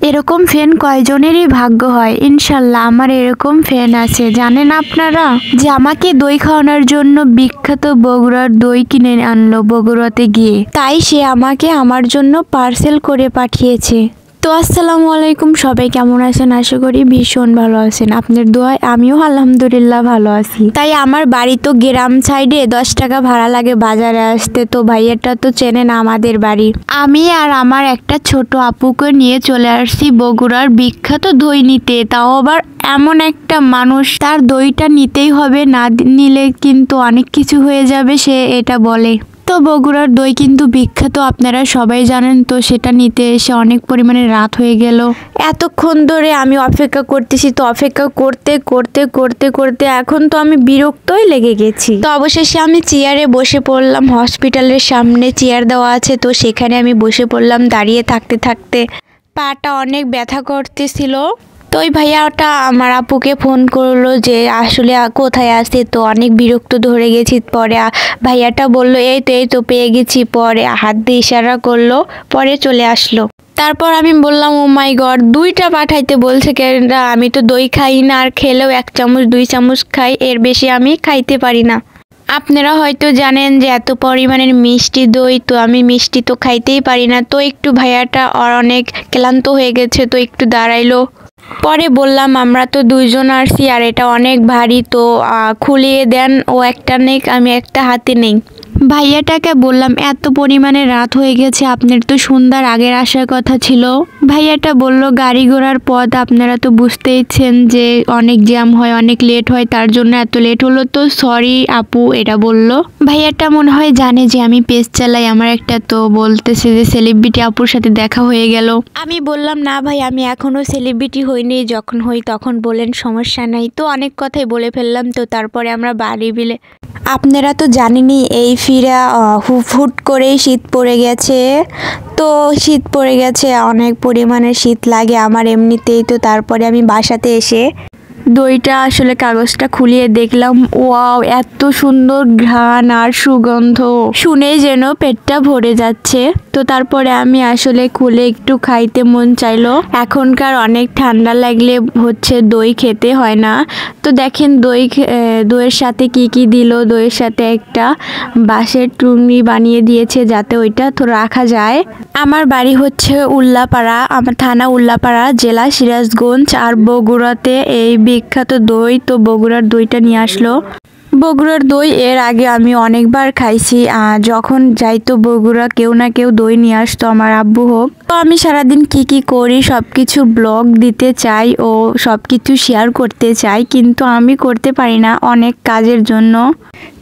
এরকম ফ্যান কয়জনেরই ভাগ্য হয়। ইনশাল্লাহ আমার এরকম ফ্যান আছে। জানেন আপনারা যে আমাকে দই খাওয়ানোর জন্য বিখ্যাত বগুড়ার দই কিনে আনলো বগুড়াতে গিয়ে, তাই সে আমাকে আমার জন্য পার্সেল করে পাঠিয়েছে। তো আসসালামু আলাইকুম, সবাই কেমন আছেন? আশা করি ভীষণ ভালো আছেন। আপনার দোয়ায় আমিও আলহামদুলিল্লাহ ভালো আছি। তাই আমার বাড়ি তো গ্রাম সাইডে, 10 টাকা ভাড়া লাগে বাজারে আসতে। তো ভাইয়াটা তো চেনেন আমাদের বাড়ি। আমি আর আমার একটা ছোট আপুকে নিয়ে চলে আসছি বগুড়ার বিখ্যাত দই নিতে। তাও আবার এমন একটা মানুষ, তার দইটা নিতেই হবে, না নিলে কিন্তু অনেক কিছু হয়ে যাবে, সে এটা বলে। তো বগুড়ার দই কিন্তু বিখ্যাত, আপনারা সবাই জানেন। তো সেটা নিতে এসে অনেক পরিমাণে রাত হয়ে গেল। এতক্ষণ ধরে আমি অপেক্ষা করতেছি, তো অপেক্ষা করতে করতে করতে করতে এখন তো আমি বিরক্তই লেগে গেছি। তো অবশেষে আমি চেয়ারে বসে পড়লাম। হসপিটালের সামনে চেয়ার দেওয়া আছে, তো সেখানে আমি বসে পড়লাম। দাঁড়িয়ে থাকতে থাকতে পাটা অনেক ব্যথা করতেছিল। তো ওই ভাইয়াটা আমার আপুকে ফোন করলো যে আসলে কোথায় আছে, তো অনেক বিরক্ত ধরে গেছি। পরে ভাইয়াটা বলল এই তো পেয়ে গেছি। পরে হাত দিয়ে ইশারা করলো, পরে চলে আসলো। তারপর আমি বললাম ও মাই গড, 2টা পাঠাইতে বলছে কেন? আমি তো দই খাই না, আর খেলেও 1 চামচ 2 চামচ খাই, এর বেশি আমি খাইতে পারি না। আপনারা হয়তো জানেন যে এত পরিমাণের মিষ্টি দই, তো আমি মিষ্টি তো খাইতেই পারি না। তো একটু ভাইয়াটা অনেক ক্লান্ত হয়ে গেছে, তো একটু দাঁড়াইলো। পরে বললাম আমরা তো 2 জন আসছি, আর এটা অনেক ভারী, তো খুলিয়ে দেন। ও একটা নেই, আমি একটা হাতে নেই। ভাইয়াটাকে বললাম এত পরিমাণে রাত হয়ে গেছে, আপনার তো সন্ধ্যার আগের আসার কথা ছিল। ভাইয়াটা বলল গাড়ি ঘোড়ার পথ, আপনারা তো বুঝতেইছেন যে অনেক জ্যাম হয়, অনেক লেট হয়, তার জন্য এত লেট হলো। তো সরি আপু, এটা বলল। ভাইয়াটা মনে হয় জানে যে আমি পেজ চালাই আমার একটা, তো বলতেছে যে সেলিব্রিটি আপুর সাথে দেখা হয়ে গেল। আমি বললাম না ভাই, আমি এখনো সেলিব্রিটি হইনি, যখন হই তখন বলেন, সমস্যা নাই। তো অনেক কথাই বলে ফেললাম। তো তারপরে আমরা বাড়ি বিলে, আপনারা তো জানেনই এই ফিরা হুট করেই শীত পড়ে গেছে। তো শীত পড়ে গেছে, অনেক পরিমাণে শীত লাগে আমার এমনিতেই। তো তারপরে আমি বাসাতে এসে দইটা আসলে কাগজটা খুলিয়ে দেখলাম, ওয়াও এত সুন্দর ঘ্রাণ আর সুগন্ধ, শুনেই যেন পেটটা ভরে যাচ্ছে। তো তারপরে আমি আসলে খুলে একটু খাইতে মন চাইলো। এখনকার অনেক ঠান্ডা লাগলে হচ্ছে দই খেতে হয় না। তো দেখেন দইয়ের সাথে কি কি দিল। দইয়ের সাথে একটা বাঁশের টুংরি বানিয়ে দিয়েছে যাতে ওইটা তো রাখা যায়। আমার বাড়ি হচ্ছে উল্লাপাড়া, আমার থানা উল্লাপাড়া, জেলা সিরাজগঞ্জ, আর বগুড়াতে এই বিখ্যাত দই। তো বগুড়ার দইটা নিয়ে আসলো। বগুড়ার দই এর আগে আমি অনেকবার খাইছি। যখন যাইতো বগুড়া কেউ না কেউ দই নিয়ে আসতো, আমার আব্বু হোক। তো আমি সারাদিন কি কি করি সবকিছু ব্লগ দিতে চাই ও সবকিছু শেয়ার করতে চাই, কিন্তু আমি করতে পারি না অনেক কাজের জন্য।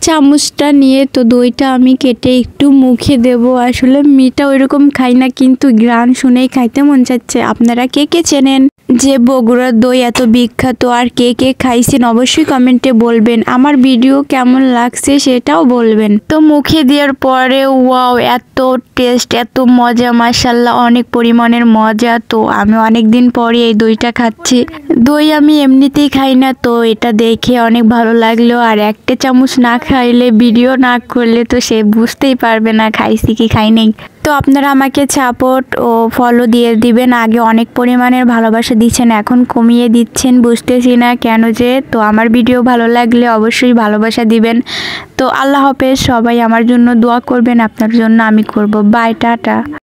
চামচটা নিয়ে তো দইটা আমি কেটে একটু মুখে দেব। আসলে মিঠা ওইরকম খাই না, কিন্তু গ্রান শুনেই খাইতে মন চাচ্ছে। আপনারা কে কে চেনেন যে বগুড়ার দই এত বিখ্যাত, আর কে কে খাইছেন অবশ্যই কমেন্টে বলবেন। আমার ভিডিও কেমন লাগছে সেটাও বলবেন। তো মুখে দেওয়ার পরে ওয়াও এত টেস্ট, এত মজা, মাশাআল্লাহ অনেক পরিমাণের মজা। তো আমি অনেক দিন পরে এই দইটা খাচ্ছি। দই আমি এমনিতেই খাই না, তো এটা দেখে অনেক ভালো লাগলো। আর একটা চামচ না খাইলে, ভিডিও না করলে তো সে বুঝতেই পারবে না খাইছি কি খাই নাই। তো আপনারা আমাকে সাপোর্ট ও ফলো দিয়ে দিবেন। আগে অনেক পরিমাণের ভালোবাসা দিচ্ছেন, এখন কমিয়ে দিচ্ছেন, বুঝতেছি না কেন যে। তো আমার ভিডিও ভালো লাগলে অবশ্যই ভালোবাসা দিবেন। তো আল্লাহ হাফেজ, সবাই আমার জন্য দোয়া করবেন, আপনার জন্য আমি করব। Bye, tata.